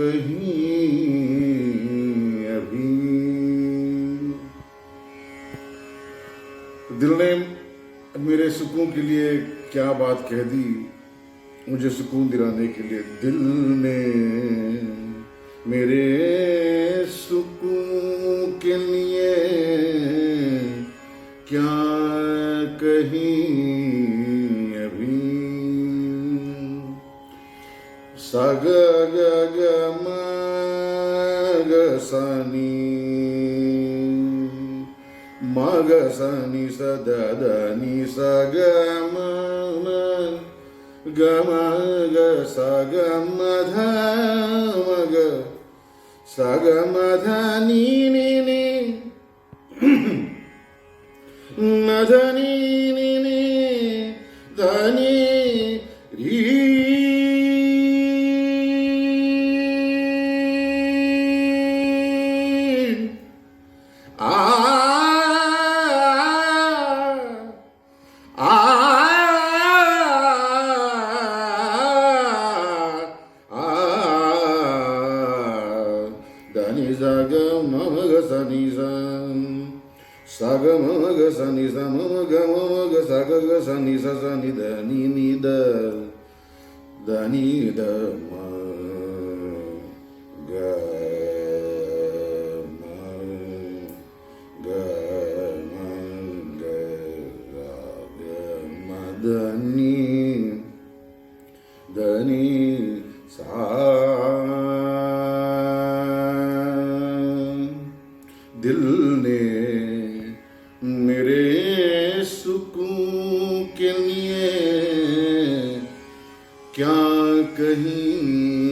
कहीं अभी। दिल ने मेरे सुकून के लिए क्या बात कह दी, मुझे सुकून दिलाने के लिए दिल ने मेरे सुकून के लिए क्या कहीं अभी। सा ग ग ग म ग सा नी म ग सा नी सा द द नी सा ग म ग म ग सा ग म ध म ग सा ग म ध नी नी नी म ध नी नी नी ध नी री आ धनी सा ग म ग सा नी सा सा ग म ग सा नी सा म ग सा ग सा नी सा सा नी द नी नी द नी द म ग म ग म ग ग म द नी सा। दिल ने मेरे सुकून के लिए क्या कहीं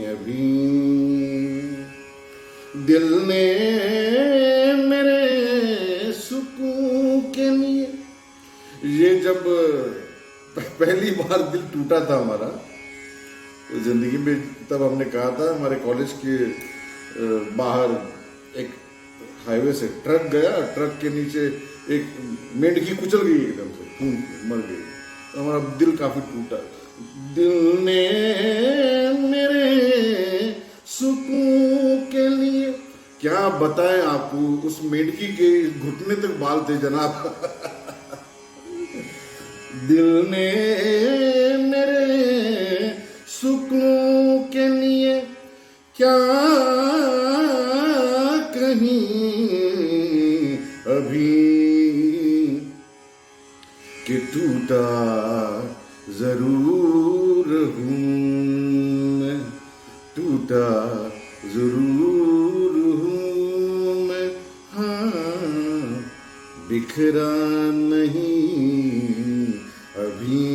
अभी। दिल ने मेरे सुकून के लिए, ये जब पहली बार दिल टूटा था हमारा जिंदगी में, तब हमने कहा था, हमारे कॉलेज के बाहर एक हाईवे से ट्रक गया, ट्रक के नीचे एक मेंढकी कुचल गई एकदम से, मर गई। तो हमारा दिल काफी टूटा। दिल ने मेरे सुकून के लिए, क्या बताएं आपको, उस मेंढकी के घुटने तक बाल थे जनाब। दिल ने मेरे सुकून के लिए क्या कहीं अभी, कि टूटा जरूर हूँ मैं, टूटा जरूर हूँ मैं, हाँ बिखरा नहीं अभी,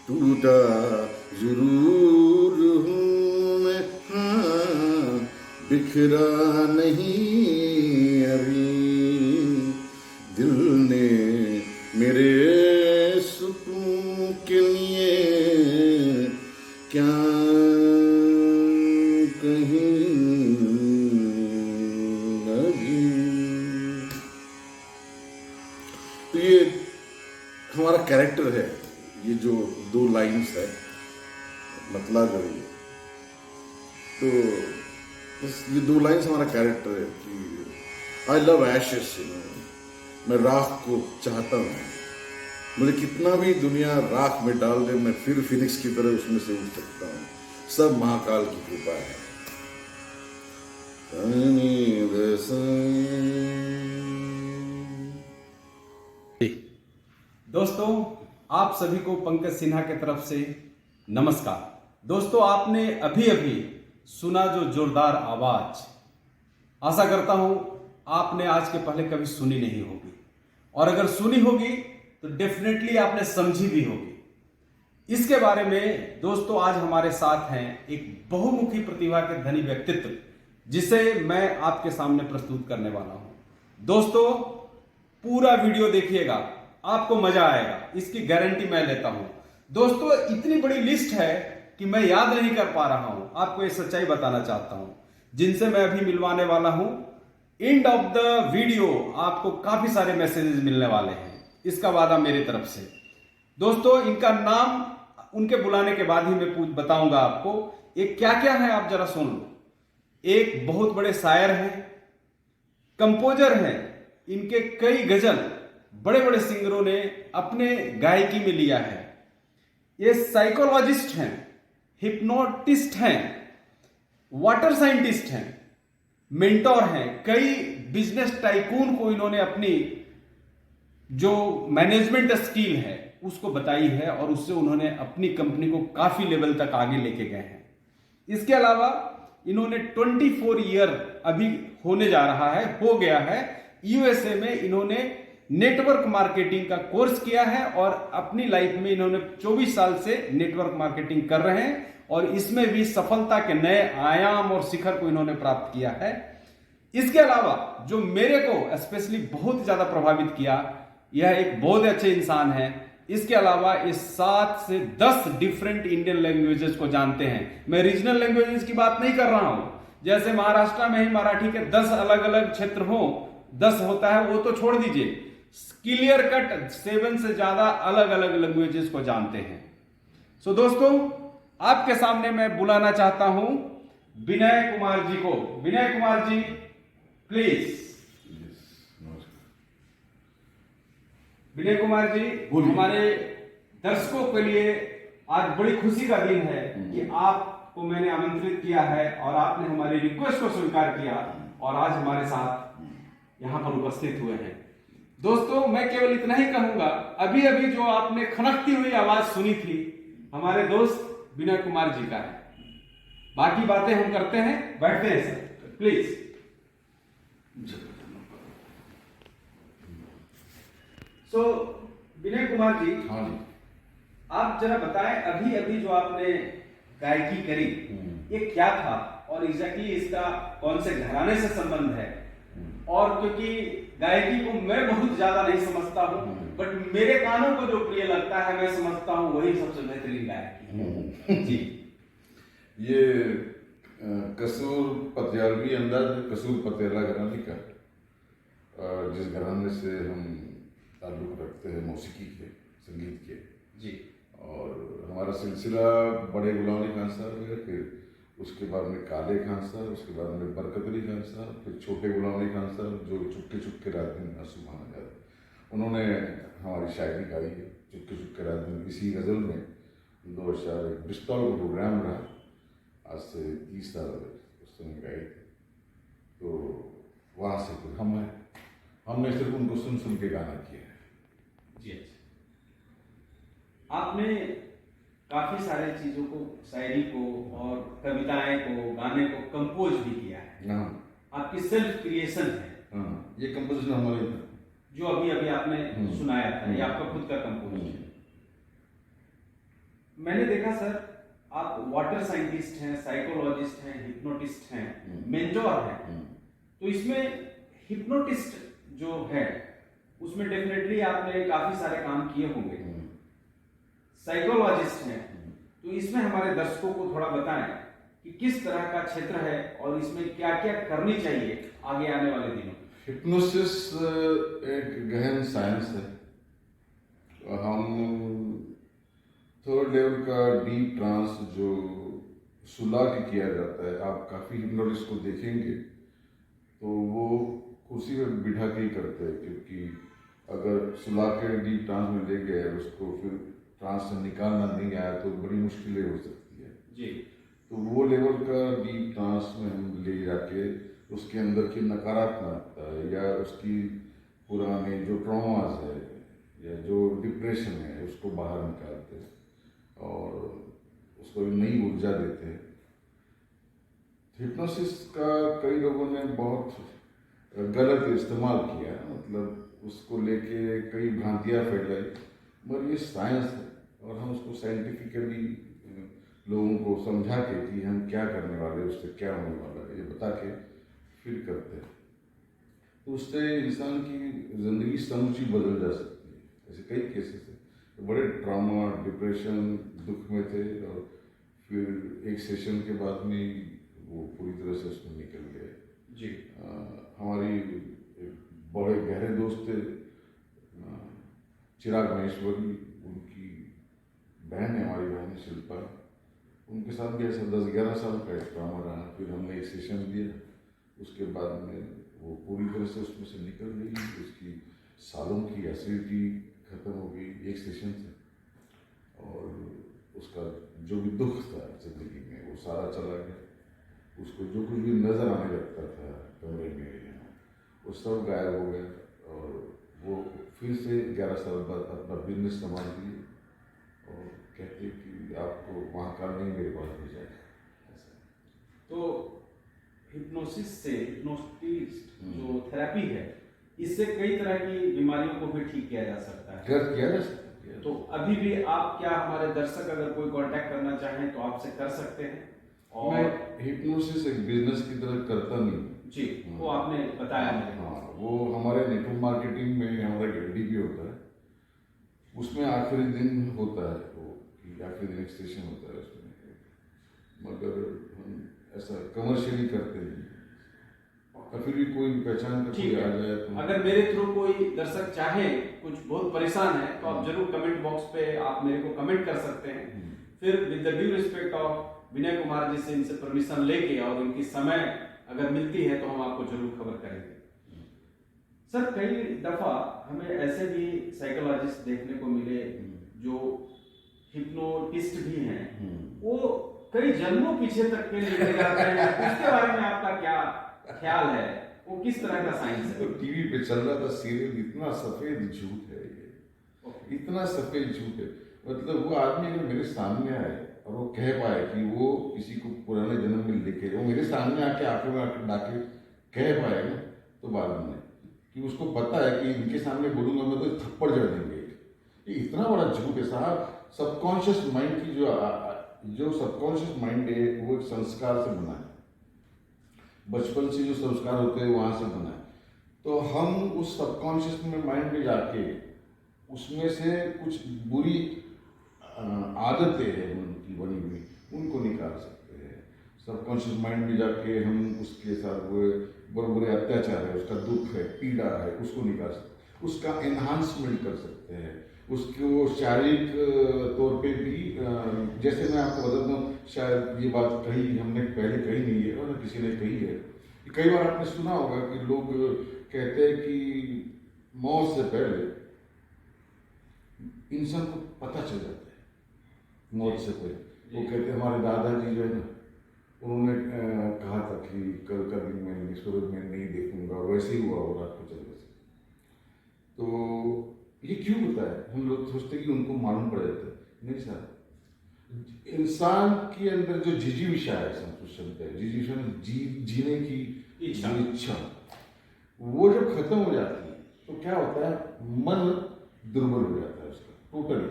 टूटा जरूर हूँ मैं, हाँ बिखरा नहीं अभी। दिल ने मेरे सुकून के लिए क्या कहीं अभी। तो ये हमारा कैरेक्टर है, ये जो दो लाइन्स है मतलब करिए, तो बस ये दो लाइन्स हमारा कैरेक्टर है कि आई लव एशेस, मैं राख को चाहता हूँ, मुझे कितना भी दुनिया राख में डाल दे, मैं फिर फिनिक्स की तरह उसमें से उठ सकता हूँ, सब महाकाल की कृपा है। दोस्तों, आप सभी को पंकज सिन्हा के तरफ से नमस्कार। दोस्तों, आपने अभी अभी सुना जो जोरदार आवाज, आशा करता हूं आपने आज के पहले कभी सुनी नहीं होगी, और अगर सुनी होगी तो डेफिनेटली आपने समझी भी होगी। इसके बारे में दोस्तों आज हमारे साथ हैं एक बहुमुखी प्रतिभा के धनी व्यक्तित्व, जिसे मैं आपके सामने प्रस्तुत करने वाला हूं। दोस्तों, पूरा वीडियो देखिएगा, आपको मजा आएगा, इसकी गारंटी मैं लेता हूं। दोस्तों, इतनी बड़ी लिस्ट है कि मैं याद नहीं कर पा रहा हूं। आपको ये सच्चाई बताना चाहता हूं, जिनसे मैं अभी मिलवाने वाला हूं। एंड ऑफ द वीडियो आपको काफी सारे मैसेजेस मिलने वाले हैं, इसका वादा मेरी तरफ से। दोस्तों, इनका नाम उनके बुलाने के बाद ही मैं बताऊंगा आपको। ये क्या क्या है आप जरा सुन लो। एक बहुत बड़े शायर हैं, कंपोजर हैं, इनके कई गजल बड़े बड़े सिंगरों ने अपने गायकी में लिया है। ये साइकोलॉजिस्ट हैं, हिप्नोटिस्ट हैं, वाटर साइंटिस्ट हैं, मेंटोर हैं। कई बिजनेस टाइकून को इन्होंने अपनी जो मैनेजमेंट स्किल है उसको बताई है और उससे उन्होंने अपनी कंपनी को काफी लेवल तक आगे लेके गए हैं। इसके अलावा इन्होंने 24 ईयर अभी होने जा रहा है, हो गया है, यूएसए में इन्होंने नेटवर्क मार्केटिंग का कोर्स किया है और अपनी लाइफ में इन्होंने 24 साल से नेटवर्क मार्केटिंग कर रहे हैं और इसमें भी सफलता के नए आयाम और शिखर को इन्होंने प्राप्त किया है। इसके अलावा जो मेरे को स्पेशली बहुत ज्यादा प्रभावित किया, यह एक बहुत अच्छे इंसान है। इसके अलावा ये 7 से 10 डिफरेंट इंडियन लैंग्वेजेस को जानते हैं। मैं रीजनल लैंग्वेजेस की बात नहीं कर रहा हूं, जैसे महाराष्ट्र में ही मराठी के 10 अलग अलग क्षेत्र हो, 10 होता है वो तो छोड़ दीजिए, क्लियर कट 7 से ज्यादा अलग अलग लैंग्वेजेस को जानते हैं। सो दोस्तों, आपके सामने मैं बुलाना चाहता हूं विनय कुमार जी को। विनय कुमार जी प्लीज। विनय कुमार जी, हमारे दर्शकों के लिए आज बड़ी खुशी का दिन है कि आपको मैंने आमंत्रित किया है और आपने हमारी रिक्वेस्ट को स्वीकार किया और आज हमारे साथ यहां पर उपस्थित हुए हैं। दोस्तों, मैं केवल इतना ही कहूंगा, अभी अभी जो आपने खनकती हुई आवाज सुनी थी हमारे दोस्त विनय कुमार जी का है। बाकी बातें हम करते हैं, बैठते हैं सर प्लीज। सो विनय कुमार जी, हाँ जी, आप जरा बताएं, अभी अभी जो आपने गायकी करी ये क्या था और एग्जैक्टली इसका कौन से घराने से संबंध है? और क्योंकि गायकी को मैं बहुत ज्यादा नहीं समझता हूँ, बट मेरे कानों को जो प्रिय लगता है मैं समझता हूँ वही सबसे बेहतरीन गायकी है। जी, ये कसूर पटियालवी अंदाज में कसूर पटियाला घराने का, जिस घराने से हम ताल्लुक रखते हैं मौसीकी के, संगीत के जी। और हमारा सिलसिला बड़े गुलाम अली खान साहब है, फिर उसके बाद में काले खान साहब, उसके बाद में बरकत अली खान साहब, फिर छोटे गुलाम अली खान साहब जो चुपके चुपके रात दिन आंसू बहाना जाते, उन्होंने हमारी शायरी गाई है चुपके चुपके रात दिन। इसी गज़ल में 2001 ब्रिस्टॉल का प्रोग्राम रहा, आज से 30 साल उस समय गाई थी। तो वहाँ से फिर हमने सिर्फ उनको सुन सुन के गाना किया है। जी अच्छा, आपने काफी सारे चीजों को, शायरी को और कविताएं को, गाने को कंपोज भी किया है। हाँ, आपकी सेल्फ क्रिएशन है। हाँ, ये कंपोजिशन हमारी था जो अभी अभी आपने सुनाया था, ये आपका खुद का कंपोजिशन। मैंने देखा सर, आप वाटर साइंटिस्ट हैं, साइकोलॉजिस्ट हैं, हिप्नोटिस्ट हैं, मेंटोर हैं। तो इसमें हिप्नोटिस्ट जो है उसमें डेफिनेटली आपने काफी सारे काम किए होंगे। साइकोलॉजिस्ट हैं, तो इसमें हमारे दर्शकों को थोड़ा बताएं कि किस तरह का क्षेत्र है और इसमें क्या क्या करनी चाहिए आगे आने वाले दिनों में। हिप्नोसिस एक गहन साइंस है। हम थर्ड लेवल का डीप ट्रांस जो सुला के किया जाता है, आप काफ़ी हिप्नोटिस्ट को देखेंगे तो वो कुर्सी पर बिठा के ही करते हैं, क्योंकि अगर सुला के डीप ट्रांस में ले गए उसको फिर ट्रांस से निकालना नहीं आया तो बड़ी मुश्किलें हो सकती है जी। तो वो लेवल का डीप ट्रांस में हम ले जाके उसके अंदर की नकारात्मकता या उसकी पुराने जो ट्रॉमास है या जो डिप्रेशन है उसको बाहर निकालते हैं और उसको नई ऊर्जा देते हैं। हिप्नोसिस का कई लोगों ने बहुत गलत इस्तेमाल किया, मतलब उसको लेके कई भ्रांतियाँ फैलाई, मगर ये साइंस है और हम उसको साइंटिफिकली लोगों को समझा के कि हम क्या करने वाले, उससे क्या होने वाला है, ये बता के फिर करते हैं। तो उससे इंसान की ज़िंदगी समूची बदल जा सकती है। ऐसे कई केसेस हैं, तो बड़े ट्रॉमा, डिप्रेशन, दुख में थे और फिर एक सेशन के बाद में वो पूरी तरह से उसमें निकल गए। जी। हमारी एक बड़े गहरे दोस्त थे चिराग महेश्वरी, उनकी बहन है, हमारी बहन शिल्पा, उनके साथ भी ऐसा 10-11 साल का एक ड्रामा रहा। फिर हमने एक सेशन दिया, उसके बाद में वो पूरी तरह से उसमें से निकल गई, उसकी सालों की एसिडिटी खत्म हो गई एक सेशन से, और उसका जो भी दुख था जिंदगी में वो सारा चला गया। उसको जो कुछ भी नजर आने लगता था कमरे में वो सब गायब हो गया, और वो फिर से 11 साल बाद अपना बिजनेस संभाल लिए और कहते कि आपको वहाँ का नहीं मेरे पास भेजा है ऐसा। तो हिप्नोसिस से, हिप्नोटिस्ट जो थेरेपी है, इससे कई तरह की बीमारियों को भी ठीक किया जा सकता है। कर किया जा सकता है। तो अभी भी आप क्या, हमारे दर्शक अगर कोई कांटेक्ट करना चाहें तो आपसे कर सकते हैं। और मैं हिप्नोसिस एक बिजनेस की तरह करता नहीं। जी, वो आपने बताया मुझे। हाँ, वो हमारे नेटवर्क मार्केटिंग में हमारा एलडीपी होता है, उसमें आखिरी दिन होता है, वो आखिरी दिन एक सेशन होता है उसमें, मगर हम ऐसा कमर्शियली करते नहीं। और फिर भी कोई पहचान का ठीक कोई है, आ जाए तो अगर मेरे थ्रू कोई दर्शक चाहे, कुछ बहुत परेशान है, तो आप जरूर कमेंट बॉक्स पे आप मेरे को कमेंट कर सकते हैं। फिर with the due respect of Vinay Kumar ji से इनसे परमिशन लेके और इनकी समय अगर मिलती है तो हम आपको जरूर खबर करेंगे। सर, कई दफा हमें ऐसे भी साइकोलॉजिस्ट देखने को मिले जो हिप्नोटिस्ट भी हैं, वो कई जन्मों पीछे तक के लेके जाते हैं। उसके बारे में आपका क्या ख्याल है? वो किस तरह का साइंस है? तो टीवी पे चल रहा था सीरियल, इतना सफेद झूठ है ये, इतना सफेद झूठ है। मतलब वो आदमी अगर मेरे सामने आए और वो कह पाए कि वो किसी को पुराने जन्म में लेके, वो मेरे सामने आके आंखों में आके डाके कह पाए ना, तो बाद में कि उसको पता है कि इनके सामने बोलूंगा मैं तो थप्पड़ जड़ देंगे। ये इतना बड़ा झूठ है साहब। सबकॉन्शियस माइंड की जो सबकॉन्शियस माइंड है वो एक संस्कार से बना है, बचपन से जो संस्कार होते हैं वहां से बना है। तो हम उस सबकॉन्शियस में माइंड में जाके उसमें से कुछ बुरी आदतें हैं उनकी बनी हुई, उनको निकाल सकते हैं। सबकॉन्शियस माइंड में जाके हम उसके साथ वो बड़े बुरे अत्याचार है, उसका दुख है, पीड़ा है, उसको निकाल सकते हैं, उसका एनहांसमेंट कर सकते हैं, उसको शारीरिक तौर पे भी। जैसे मैं आपको बताता हूँ, शायद ये बात कही हमने पहले कही नहीं है और किसी ने कही है। कई बार आपने सुना होगा कि लोग कहते हैं कि मौत से पहले इंसान को पता चल जाता है, मौत से पहले। वो कहते हैं हमारे दादाजी जो है ना, उन्होंने कहा था कि कल का दिन मैं सूरज में नहीं देखूंगा, वैसे ही हुआ और रात को चल बसे। तो ये क्यों होता है? हम लोग सोचते हैं कि उनको मालूम पड़ जाता है। नहीं सर, इंसान के अंदर जो जिजीविषा है, संतुष्ट है, जिजीविषा जीने की इच्छा, वो जब खत्म हो जाती है तो क्या होता है, मन दुर्बल हो जाता है उसका टोटली,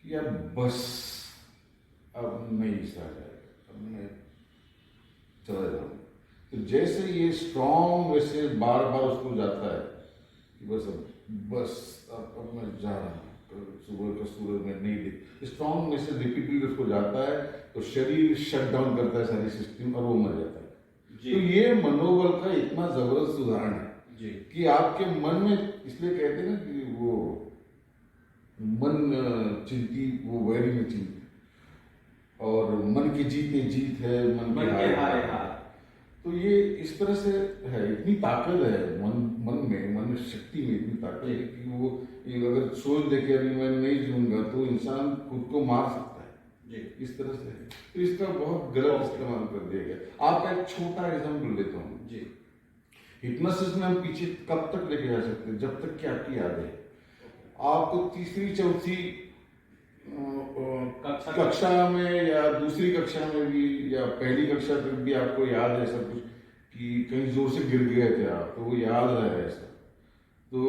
कि अब बस अब नहीं सहा जाएगा, अब मैं चला जाऊंगा। तो जैसे ये स्ट्रॉन्ग वैसे बार बार उसको जाता है कि बस अब मैं जा रहा हूँ, सुबह का सूरज में नहीं दिख, स्ट्रॉन्ग में से रिपीटली उसको जाता है तो शरीर शट डाउन करता है सारी सिस्टम और वो मर जाता है। तो ये मनोबल का इतना जबरदस्त उदाहरण है कि आपके मन में, इसलिए कहते हैं ना कि वो मन चिंती वो वैरी में चिंती, और मन की जीत जीत है, मन के हार। तो ये इस तरह से है, इतनी ताकत है मन में, मन शक्ति में इतनी ताकत है कि वो अगर सोच दे कि अभी मैं नहीं जीऊंगा तो इंसान खुद को मार सकता है। इस तरह से है। तो इसका बहुत गलत इस्तेमाल कर दिया गया। आपका एक छोटा एग्जाम्पल लेता हूँ जी। हिप्नोसिस में हम पीछे कब तक लेके जा सकते हैं? जब तक कि आपकी यादें, आपको तीसरी चौथी कक्षा में या दूसरी कक्षा में भी या पहली कक्षा तक भी आपको याद है सब कुछ, कि कहीं जोर से गिर गए थे आप, तो वो याद है ऐसा, तो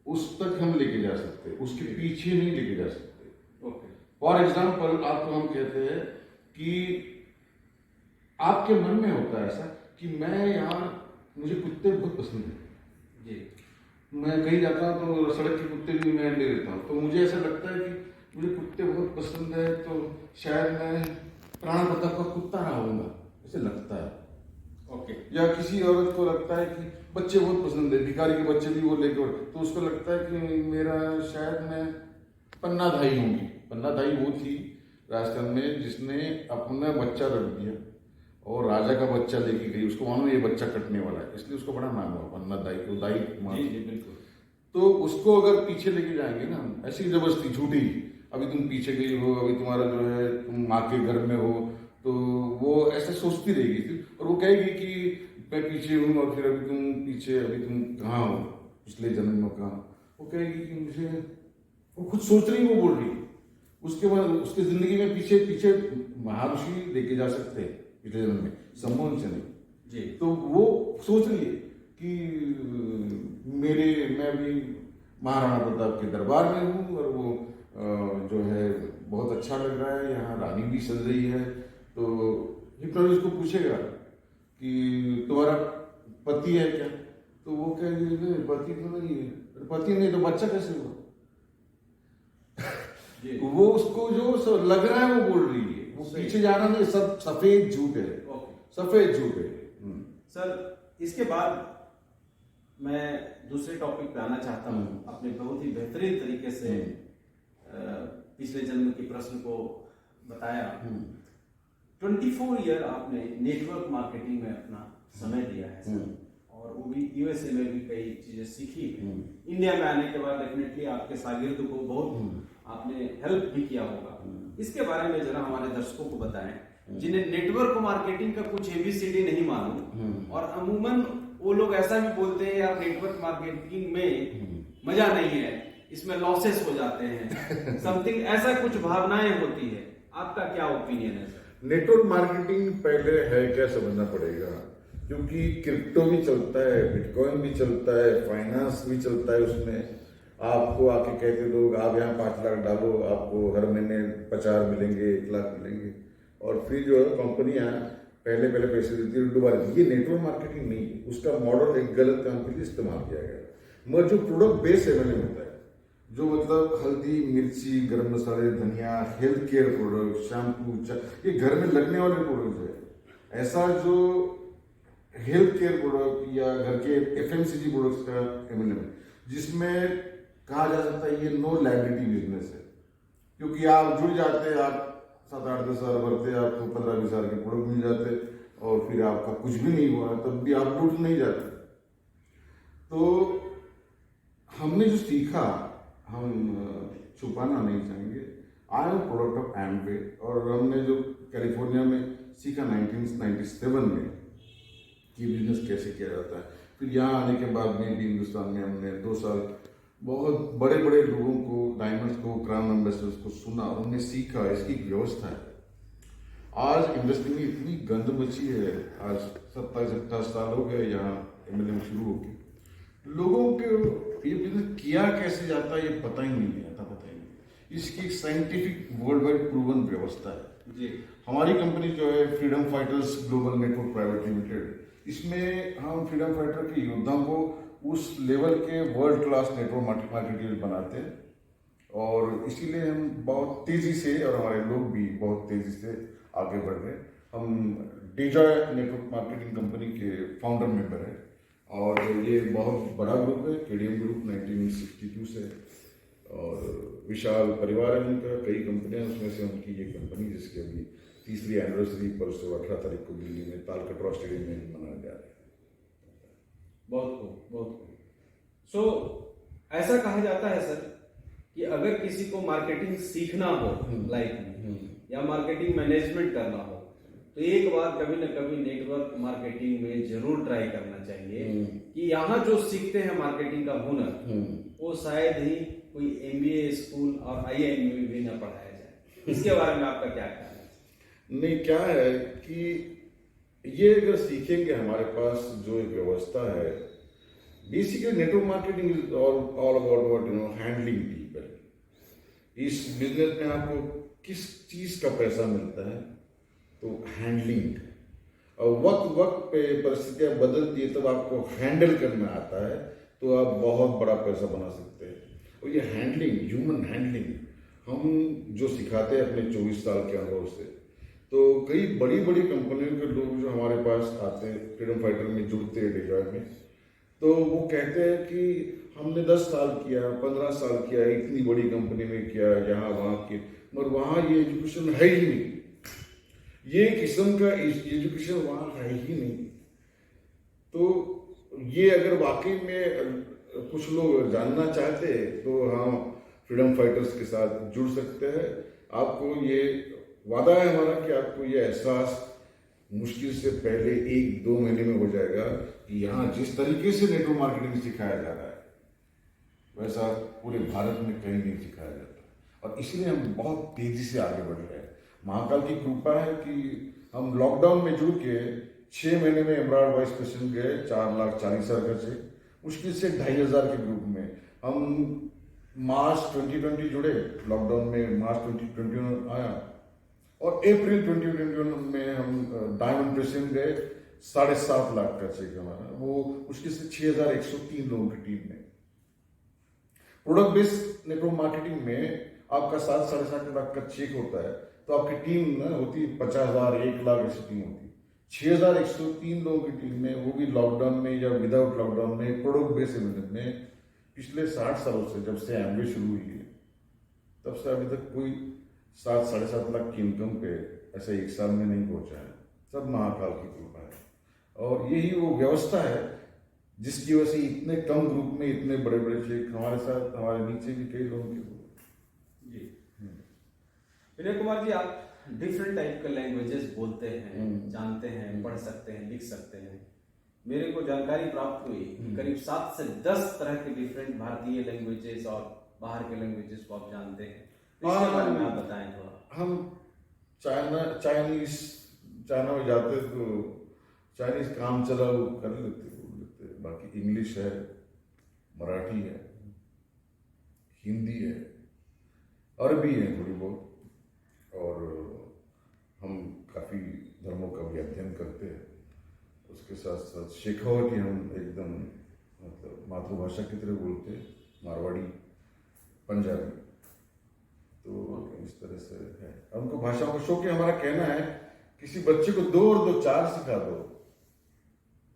उस तक हम लेके जा सकते हैं, उसके पीछे नहीं लेके जा सकते। फॉर एग्जाम्पल आपको हम कहते हैं कि आपके मन में होता है ऐसा कि मैं यार, मुझे कुत्ते बहुत पसंद है जी, मैं कहीं जाता हूँ तो सड़क के कुत्ते भी मैं ले लेता हूँ, तो मुझे ऐसा लगता है कि मुझे कुत्ते बहुत पसंद है, तो शायद मैं प्राण प्रताप का कुत्ता रहूंगा, ऐसे लगता है। या किसी औरत को लगता है कि बच्चे बहुत पसंद है, भिखारी के बच्चे भी वो लेकर, तो उसको लगता है कि मेरा शायद मैं पन्नाधाई होंगी। पन्नाधाई वो थी राजस्थान में, जिसने अपना बच्चा रख दिया और राजा का बच्चा लेके गई, उसको मानो ये बच्चा कटने वाला है, इसलिए उसको बड़ा नाम हुआ पन्ना दाई को, दाई माँ। जी जी बिल्कुल। तो उसको अगर पीछे लेके जाएंगे ना ऐसी जबरदस्ती झूठी, अभी तुम पीछे गई हो, अभी तुम्हारा जो है तुम माँ के घर में हो, तो वो ऐसे सोचती रहेगी और वो कहेगी कि मैं पीछे हूँ और फिर अभी तुम पीछे, अभी तुम कहाँ हो, पिछले जन्म में कहाँ। वो कहेगी कि मुझे, वो खुद सोच रही, वो बोल रही है। उसके बाद उसके जिंदगी में पीछे पीछे महर्षि लेके जा सकते हैं पिछले जन्म में, संभव से नहीं जी। तो वो सोच रही है कि मैं भी महाराणा प्रताप के दरबार में हूँ और वो जो है बहुत अच्छा लग रहा है, यहाँ रानी भी सज रही है। तो हिप्नोटिस्ट को पूछेगा कि तुम्हारा पति है क्या, तो वो कहेगी नहीं पति तो नहीं है। पति नहीं तो बच्चा कैसे हुआ? वो उसको जो लग रहा है वो बोल रही है, वो पीछे जाना नहीं, सब सफेद झूठ है, सफेद झूठ है। सर इसके बाद मैं दूसरे टॉपिक पे आना चाहता हूँ। आपने बहुत ही बेहतरीन तरीके से पिछले जन्म के प्रश्न को बताया। 24 ईयर आपने नेटवर्क मार्केटिंग में अपना समय दिया है सर, और वो भी यूएसए में भी कई चीजें सीखी है। इंडिया में आने के बाद डेफिनेटली आपके शागिर्द को बहुत आपने हेल्प भी किया होगा। इसके बारे में जरा हमारे दर्शकों को बताएं जिन्हें नेटवर्क मार्केटिंग का कुछ एबीसीडी नहीं मालूम, और अमूमन वो लोग ऐसा भी बोलते हैं यार नेटवर्क मार्केटिंग में मजा नहीं है, इसमें लॉसेस हो जाते हैं, समथिंग ऐसा कुछ भावनाएं होती है। आपका क्या ओपिनियन है सर? नेटवर्क मार्केटिंग पहले है क्या समझना पड़ेगा, क्योंकि क्रिप्टो भी चलता है, बिटकॉइन भी चलता है, फाइनेंस भी चलता है। उसमें आपको आके कहते लोग आप यहाँ 5 लाख डालो, आपको हर महीने 50 मिलेंगे, 1 लाख मिलेंगे, और फिर जो है कंपनियां पहले पैसे देती है, डुबा देती है। ये नेटवर्क मार्केटिंग नहीं है, उसका मॉडल एक गलत काम के लिए इस्तेमाल किया गया। मगर जो प्रोडक्ट बेस एवेलेबल होता है, जो मतलब हल्दी, मिर्ची, गरम मसाले, धनिया, हेल्थ केयर प्रोडक्ट, शैम्पू, ये घर में लगने वाले प्रोडक्ट है। ऐसा जो हेल्थ केयर प्रोडक्ट या घर के एफएमसीजी प्रोडक्ट्स का अवेलेबल, जिसमें कहा जा सकता है ये नो लायबिलिटी बिजनेस है, क्योंकि आप जुड़ जाते हैं, आप 7-8-10 साल भरते, आपको 15-20 साल के प्रोडक्ट मिल जाते और फिर आपका कुछ भी नहीं हुआ तब भी आप लूट नहीं जाते। तो हमने जो सीखा हम छुपाना नहीं चाहेंगे। आई एम प्रोडक्ट ऑफ एम्वे, और हमने जो कैलिफोर्निया में सीखा 1997 में कि बिजनेस कैसे किया जाता है। फिर यहाँ आने के बाद में भी हिंदुस्तान में हमने 2 साल बहुत बड़े बड़े लोगों को, डायमंड्स को, क्राउन एम्बेसडर्स को सुना और हमने सीखा इसकी व्यवस्था है। आज इंडस्ट्री में इतनी गंद मची है, आज 27-28 साल हो गए यहाँ एमएलएम शुरू हो गए, लोगों के ये बिजनेस किया कैसे जाता है ये पता ही नहीं आता, पता ही नहीं। इसकी एक साइंटिफिक वर्ल्ड वाइड प्रूवन व्यवस्था है जी। हमारी कंपनी जो है freedom fighters global network private limited, इसमें हम फ्रीडम फाइटर के योद्धाओं को उस लेवल के वर्ल्ड क्लास नेटवर्क मार्केटर्स बनाते हैं, और इसीलिए हम बहुत तेजी से, और हमारे लोग भी बहुत तेजी से आगे बढ़ रहे हैं। हम डीजॉय नेटवर्क मार्केटिंग कंपनी के फाउंडर मेंबर हैं, और ये बहुत बड़ा ग्रुप है, केडीएम ग्रुप 1962 से, और विशाल परिवार है उनका, कई कंपनियां, उसमें से उनकी ये कंपनी जिसकी अभी 3री एनिवर्सरी परसों 18 तारीख को दिल्ली में तालकटोरा स्टेडियम में मनाया जा रहा है। बहुत खूब, बहुत खूब। सो ऐसा कहा जाता है सर कि अगर किसी को मार्केटिंग सीखना हो लाइफ में, या मार्केटिंग मैनेजमेंट करना हो, तो एक बार कभी ना कभी नेटवर्क मार्केटिंग में जरूर ट्राई करना चाहिए कि यहाँ जो सीखते हैं मार्केटिंग का हुनर, वो शायद ही कोई एमबीए स्कूल और आईआईएम में भी ना पढ़ाया जाए। इसके बारे में आपका क्या ख्याल है? नहीं, क्या है कि ये अगर सीखेंगे, हमारे पास जो एक व्यवस्था है, basically network marketing is all about what handling people. इस बिजनेस में आपको किस चीज का पैसा मिलता है, तो हैंडलिंग, और वक्त पे परिस्थितियां बदलती है तब आपको हैंडल करना आता है, तो आप बहुत बड़ा पैसा बना सकते हैं। और ये हैंडलिंग, ह्यूमन हैंडलिंग, हम जो सिखाते हैं अपने 24 साल के अनुभव से, तो कई बड़ी बड़ी कंपनियों के लोग जो हमारे पास आते हैं, फ्रीडम फाइटर में जुड़ते हैं डिजॉय में, तो वो कहते हैं कि हमने 10 साल किया, 15 साल किया, इतनी बड़ी कंपनी में किया, यहाँ वहाँ की मगर वहाँ ये एजुकेशन है ही नहीं, ये किस्म का एजुकेशन वहाँ है ही नहीं। तो ये अगर वाकई में कुछ लोग जानना चाहते तो हम फ्रीडम फाइटर्स के साथ जुड़ सकते हैं। आपको ये वादा है हमारा कि आपको ये एहसास मुश्किल से पहले 1-2 महीने में हो जाएगा कि यहाँ जिस तरीके से नेटवर्क मार्केटिंग सिखाया जा रहा है वैसा पूरे भारत में कहीं नहीं सिखाया जाता, और इसलिए हम बहुत तेजी से आगे बढ़ रहे हैं। महाकाल की कृपा है कि हम लॉकडाउन में जुड़ के 6 महीने में एमराल्ड वाइस प्रेसिडेंट गए, 4,40,000 का से मुश्किल से 2,500 के ग्रुप में। हम मार्च 2020 जुड़े, लॉकडाउन में मार्च 2021 आया, और अप्रैल 2021 में हम डायमंड प्रेसिडेंट गए, 7.5 लाख का चेक हमारा, वो मुश्किल से 6,103 लोगों की टीम में। प्रोडक्ट बेस्ड नेटवर्क मार्केटिंग में आपका 7-7.5 लाख का चेक होता है तो आपकी टीम ना होती 50,000, 1 लाख ऐसी टीम होती। 6,103 लोगों की टीम में, वो भी लॉकडाउन में या विदाउट लॉकडाउन में, प्रोडक्ट बेस्ड इवेंट में पिछले 60 सालों से, जब से एमवे शुरू हुई है तब से अभी तक कोई 7-7.5 लाख की इनकम पे ऐसे एक साल में नहीं पहुंचा है। सब महाकाल की कृपा है, और यही वो व्यवस्था है जिसकी वजह से इतने कम ग्रुप में इतने बड़े बड़े चेक हमारे साथ, हमारे नीचे भी कई लोगों के। जी विनय कुमार जी, आप डिफरेंट टाइप के लैंग्वेजेस बोलते हैं, जानते हैं, पढ़ सकते हैं, लिख सकते हैं। मेरे को जानकारी प्राप्त हुई करीब 7 से 10 तरह के डिफरेंट भारतीय लैंग्वेजेस और बाहर के लैंग्वेजेस को आप जानते हैं, इसके बारे में आप बताएं थोड़ा। हम चाइना में जाते तो चाइनीज काम चला वो कर लेते, बोल लेते। बाकी इंग्लिश है, मराठी है, हिंदी है, अरबी है थोड़ी बहुत, और हम काफ़ी धर्मों का भी अध्ययन करते हैं। उसके साथ साथ शेखावटी हम एकदम मतलब मातृभाषा की तरह बोलते हैं, मारवाड़ी, पंजाबी, तो इस तरह से है। हमको भाषाओं का शौक है। हमारा कहना है किसी बच्चे को 2 और 2 4 सिखा दो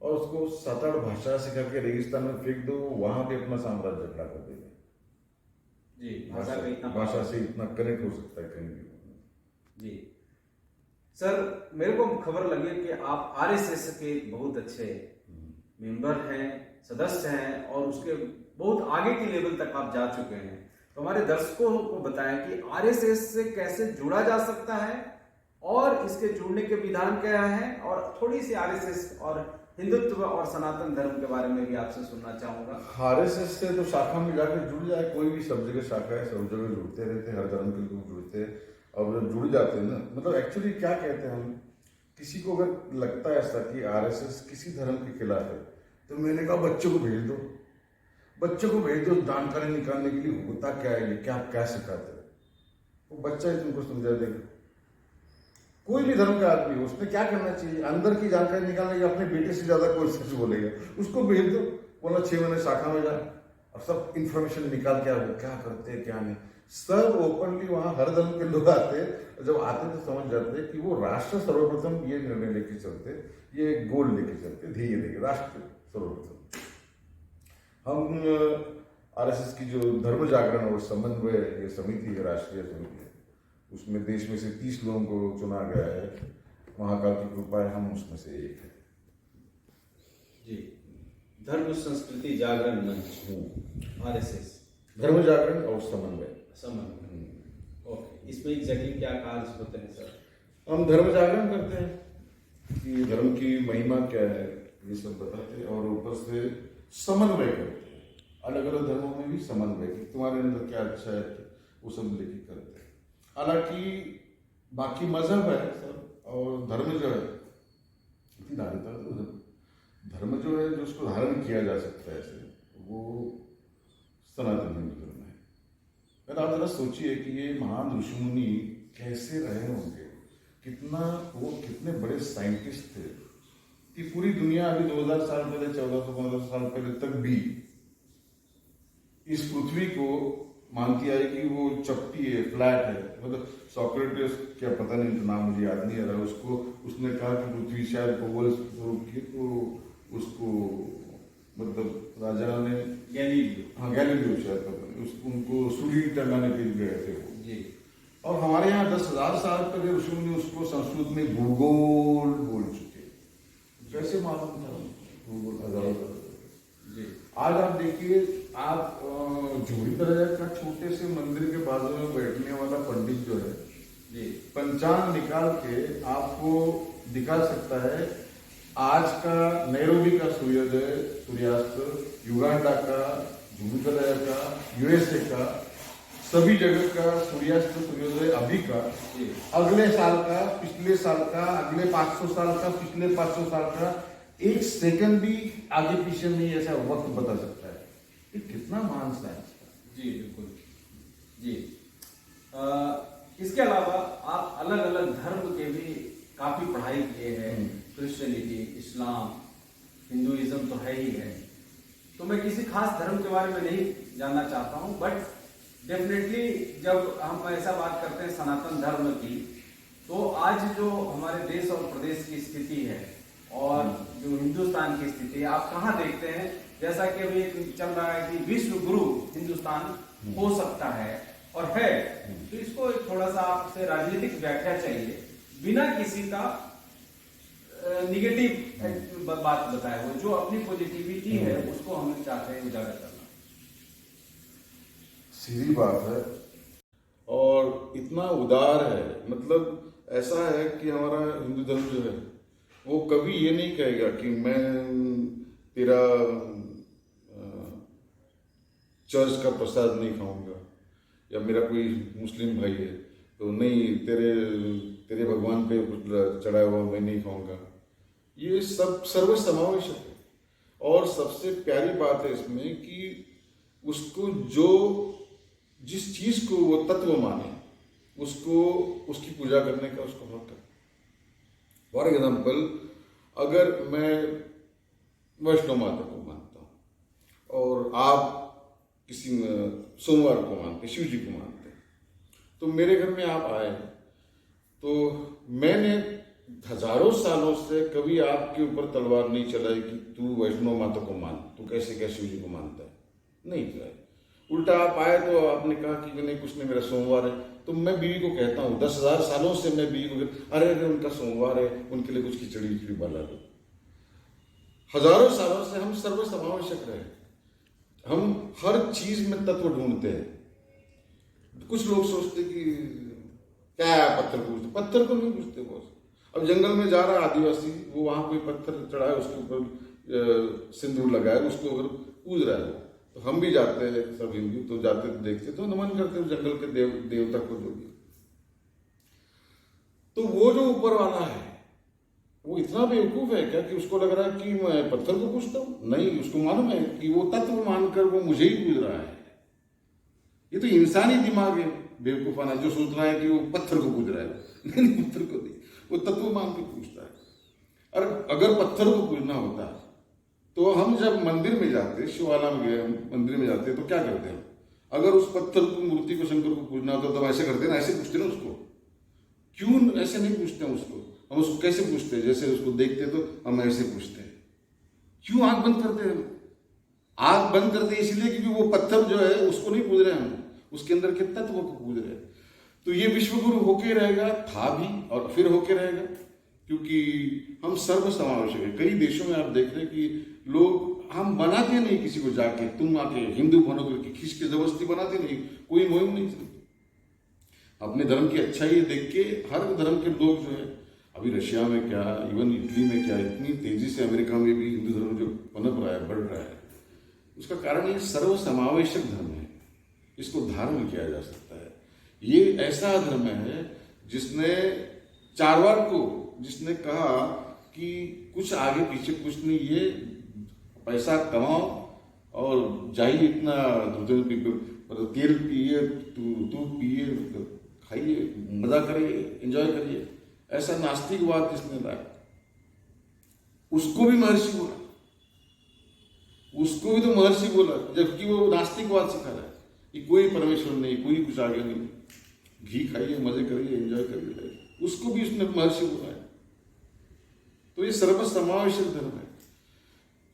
और उसको 7-8 भाषा सिखा के रेगिस्तान में फेंक दो, वहां पे अपना साम्राज्य खड़ा कर देगा। जी, भाषा से इतना कनेक्ट हो सकता है कहीं भी। जी सर, मेरे को खबर लगी कि आप आरएसएस के बहुत अच्छे मेंबर हैं, सदस्य हैं, और उसके बहुत आगे की लेवल तक आप जा चुके हैं। तो हमारे दर्शकों को बताएं कि आरएसएस से कैसे जुड़ा जा सकता है और इसके जुड़ने के विधान क्या है, और थोड़ी सी आरएसएस और हिंदुत्व और सनातन धर्म के बारे में भी आपसे सुनना चाहूंगा। आरएसएस से तो शाखा में जाकर जुड़ जाए, कोई भी सब जगह शाखा है, सब जगह जुड़ते रहते, हर धर्म के लोग जुड़ते हैं, और जब जुड़ जाते हैं ना, मतलब एक्चुअली क्या कहते हैं हम, किसी को अगर लगता है ऐसा कि आरएसएस किसी धर्म के खिलाफ है, तो मैंने कहा बच्चों को भेज दो, बच्चों को भेज दो जानकारी निकालने के लिए होता क्या है, ये क्या सिखाते हैं, वो बच्चा ही तुमको समझा देगा। कोई भी धर्म का आदमी हो, उसने क्या करना चाहिए, अंदर की जानकारी निकालने के, अपने बेटे से ज्यादा कोई सच बोलेगा, उसको भेज दो, बोला 6 महीने शाखा में जा और सब इंफॉर्मेशन निकाल के आओ, क्या करते हैं क्या नहीं, सब ओपनली वहां हर धर्म के लोग आते हैं। जब आते तो समझ जाते कि वो राष्ट्र सर्वप्रथम ये निर्णय लेके चलते, ये गोल लेके चलते, ध्येय लेके, राष्ट्र सर्वप्रथम। हम आरएसएस की जो धर्म जागरण और समन्वय ये समिति है, राष्ट्रीय समिति है, उसमें देश में से 30 लोगों को चुना गया है। महाकाल की कृपा है, हम उसमें से एक है। जी, धर्म संस्कृति जागरण मंच, आरएसएस, धर्म जागरण और समन्वय। ओके, इसमें एग्जैक्टली क्या कार्य होते हैं सर? हम धर्म जागरण करते हैं कि धर्म की महिमा क्या है, ये सब बताते हैं, और ऊपर से समन्वय करते हैं, अलग अलग धर्मों में भी समन्वय कि तुम्हारे अंदर क्या अच्छा है वो सब लेके करते हैं। हालांकि बाकी मजहब है सब, और धर्म जो है धर्म जो है जो उसको धारण किया जा सकता है ऐसे, वो सनातन हिंदू धर्म है। अगर आप जरा सोचिए कि ये महान ऋषिमुनि कैसे रहे होंगे, कितने बड़े साइंटिस्ट थे कि पूरी दुनिया अभी 2000 साल पहले, 1400-1500 साल पहले तक भी इस पृथ्वी को मानती आई कि वो चपटी है, फ्लैट है। मतलब सोक्रेटिस, क्या पता नहीं, तो नाम मुझे याद नहीं आ रहा, उसने कहा कि पृथ्वी शायद ओवल स्वरूप की, तो उसको मतलब राजा ने गैलीलियो शायद उनको सूली टंगाने के लिए गए थे वो। जी। और हमारे यहाँ 10,000 साल पहले ऋषि मुनि उसको संस्कृत में भूगोल बोल चुके। कैसे मालूम था उनको भूगोल? हजारों साल पहले। जी। आज आप देखिए, आप झूरी तरह का छोटे से मंदिर के बाजू में बैठने वाला पंडित जो है जी। पंचांग निकाल के आपको दिखा सकता है आज का नैरोबी का सूर्योदय सूर्यास्त, युगांडा का, जूबिकलय का, यूएसए का, सभी जगह का सूर्यास्त सूर्योदय अभी का, जी। अगले साल का, पिछले साल का, अगले 500 साल का, पिछले 500 साल का, एक सेकंड भी आगे पीछे नहीं ऐसा वक्त बता सकता है। ये कितना महान साइंस था। जी बिल्कुल जी। इसके अलावा आप अलग अलग धर्म के भी काफी पढ़ाई किए हैं, क्रिश्चियनिटी, इस्लाम, हिंदुइज्म तो है ही है। तो मैं किसी खास धर्म के बारे में नहीं जानना चाहता हूं, बट डेफिनेटली जब हम ऐसा बात करते हैं सनातन धर्म की, तो आज जो हमारे देश और प्रदेश की स्थिति है और जो हिंदुस्तान की स्थिति है, आप कहाँ देखते हैं? जैसा कि अभी चल रहा है कि विश्व गुरु हिंदुस्तान हो सकता है और है, तो इसको थोड़ा सा आपसे राजनीतिक व्याख्या चाहिए, बिना किसी का निगेटिव बात बताए, वो जो अपनी पॉजिटिविटी है उसको हम चाहते हैं उजागर करना। सीधी बात है और इतना उदार है, मतलब ऐसा है कि हमारा हिंदू धर्म जो है वो कभी ये नहीं कहेगा कि मैं तेरा चर्च का प्रसाद नहीं खाऊंगा, या मेरा कोई मुस्लिम भाई है तो नहीं तेरे भगवान पे कुछ चढ़ाया हुआ मैं नहीं खाऊंगा। ये सब सर्व समावेशक है। और सबसे प्यारी बात है इसमें कि उसको जो जिस चीज को वो तत्व माने उसको उसकी पूजा करने का उसको हक है। फॉर एग्जाम्पल, अगर मैं वैष्णो माता को मानता हूँ और आप किसी सोमवार को मानते, शिव जी को मानते, तो मेरे घर में आप आए तो मैंने हजारों सालों से कभी आपके ऊपर तलवार नहीं चलाई कि तू वैष्णो माता को मान, तू कैसे शिव जी को मानता है, नहीं चलाई। उल्टा आप आए तो आपने कहा कि नहीं कुछ नहीं, मेरा सोमवार है, तो मैं बीवी को कहता हूँ 10,000 सालों से मैं बीवी को अरे उनका सोमवार है, उनके लिए कुछ खिचड़ी खिचड़ी बना लो। हजारों सालों से हम सर्व समावेशक रहे, हम हर चीज में तत्व ढूंढते हैं। कुछ लोग सोचते कि क्या है, पत्थर पूछते, पत्थर को नहीं पूछते बॉस। अब जंगल में जा रहा आदिवासी, वो वहां कोई पत्थर चढ़ाए, उसके ऊपर सिंदूर लगाए, उसको अगर पूज रहा है, तो हम भी जाते हैं, सब हिंदू तो जाते देखते तो नमन करते हैं जंगल के देवता को, जो भी। तो वो जो ऊपर वाला है वो इतना बेवकूफ है क्या कि उसको लग रहा है कि मैं पत्थर को पूछता हूं? नहीं, उसको मालूम है कि वो तत्व मानकर वो मुझे ही पूज रहा है। ये तो इंसानी दिमाग है बेवकूफाना, जो सोच रहा है कि वो पत्थर को पूज रहा है। नहीं, पत्थर को नहीं, वो तत्व मान के पूछता है। और अगर पत्थर को पूजना होता तो हम जब मंदिर में जाते, शिवाला में गए मंदिर में जाते, तो क्या करते हैं? अगर उस पत्थर को, मूर्ति को, शंकर को पूजना होता तो ऐसे करते ना, ऐसे पूछते ना उसको। क्यों ऐसे नहीं पूछते हैं उसको? हम उसको कैसे पूछते हैं? जैसे उसको देखते तो हम ऐसे पूछते हैं। क्यों आंख बंद करते हैं? आंख बंद करते हैं इसलिए क्योंकि वो पत्थर जो है उसको नहीं पूज रहे हैं हम, उसके अंदर के तत्व को पूज रहे हैं। तो ये विश्वगुरु होके रहेगा, था भी और फिर होके रहेगा, क्योंकि हम सर्व समावेशक है। कई देशों में आप देख रहे हैं कि लोग, हम बनाते नहीं किसी को जाके, तुम आके हिंदू बनो करके खींच के जबरदस्ती बनाते नहीं, कोई मुहिम नहीं चलती। अपने धर्म की अच्छाई देख के हर धर्म के लोग जो है, अभी रशिया में क्या, इवन इटली में क्या, इतनी तेजी से अमेरिका में भी हिंदू धर्म जो पनप रहा है, बढ़ रहा है, उसका कारण ये सर्व समावेशक धर्म है। इसको धारण किया जा सकता है। ये ऐसा धर्म है जिसने चारवाक को, जिसने कहा कि कुछ आगे पीछे कुछ नहीं, ये पैसा कमाओ और जाइए इतना तेल पिए, दूध पिए, खाइए, मजा करिए, एंजॉय करिए, ऐसा नास्तिकवाद जिसने लाया, उसको भी महर्षि बोला, उसको भी तो महर्षि बोला, जबकि वो नास्तिकवाद सिखा रहा है कि कोई परमेश्वर नहीं, कोई कुछ आगे नहीं, घी खाइए, मजे करिए, एंजॉय करिए, उसको भी उसने महर्षि बोला है। तो ये सर्व समावेशक धर्म है।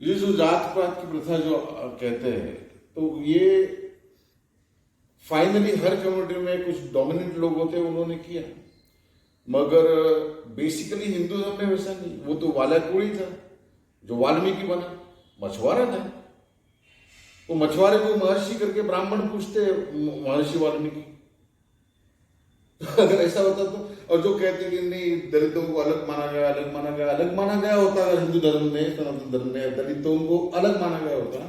ये जो जात पात की प्रथा जो कहते हैं, तो ये फाइनली हर कम्युनिटी में कुछ डोमिनेंट लोग होते हैं, उन्होंने किया। मगर बेसिकली हिंदू धर्म में वैसा नहीं। वो तो वालाकुड़ी था जो वाल्मीकि बना, मछुआरा था। वो मछुआरे को महर्षि करके ब्राह्मण पूछते महर्षि वाल्मीकि। अगर ऐसा होता तो, और जो कहते कि नहीं दलितों को अलग माना गया, अलग माना गया, अलग माना गया होता, अगर हिंदू धर्म में, सनातन धर्म में दलितों को अलग माना गया होता,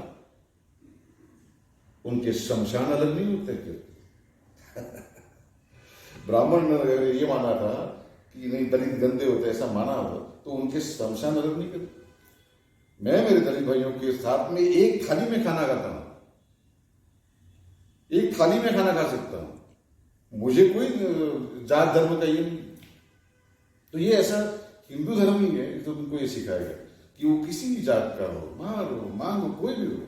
उनके शमशान अलग नहीं होते क्या? ब्राह्मण ने अगर ये माना था कि नहीं दलित गंदे होते, ऐसा माना हो, तो उनके शमशान अलग नहीं करते। मैं मेरे दलित भाइयों के साथ में एक थाली में खाना खाता हूं, एक थाली में खाना खा सकता हूं, मुझे कोई जात धर्म का ये नहीं। तो ये ऐसा हिंदू धर्म ही है जो तुमको ये सिखाएगा कि वो किसी भी जात का हो, मारो मांगो, कोई भी हो,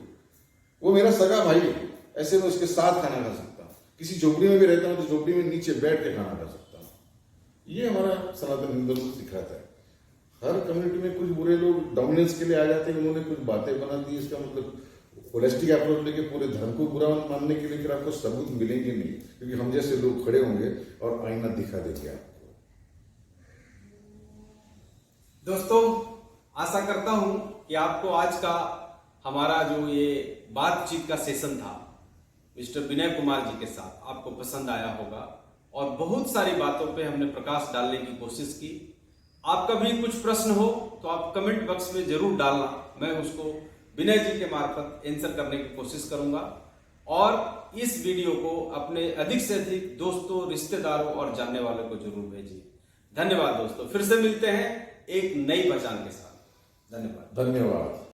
वो मेरा सगा भाई है। ऐसे मैं उसके साथ खाना खा सकता हूँ। किसी झोपड़ी में भी रहता हूँ तो झोपड़ी में नीचे बैठ के खाना खा सकता हूँ। ये हमारा सनातन हिंदू धर्म सिखाता है। हर कम्युनिटी में कुछ बुरे लोग डोमिनेंस के लिए आ जाते हैं, उन्होंने कुछ बातें बना दी, इसका मतलब होलिस्टिक अप्रोच लेके पूरे धर्म को बुरा मानने के लिए फिर आपको सबूत मिलेंगे नहीं, क्योंकि हम जैसे लोग खड़े होंगे और आईना दिखा देंगे आपको। दोस्तों, आशा करता हूं कि आपको आज का हमारा जो ये बातचीत का सेशन था मिस्टर विनय कुमार जी के साथ आपको पसंद आया होगा, और बहुत सारी बातों पे हमने प्रकाश डालने की कोशिश की। आपका भी कुछ प्रश्न हो तो आप कमेंट बॉक्स में जरूर डालना, मैं उसको विनय जी के मार्फत आंसर करने की कोशिश करूंगा। और इस वीडियो को अपने अधिक से अधिक दोस्तों, रिश्तेदारों और जानने वालों को जरूर भेजिए। धन्यवाद दोस्तों, फिर से मिलते हैं एक नई पहचान के साथ। धन्यवाद। धन्यवाद।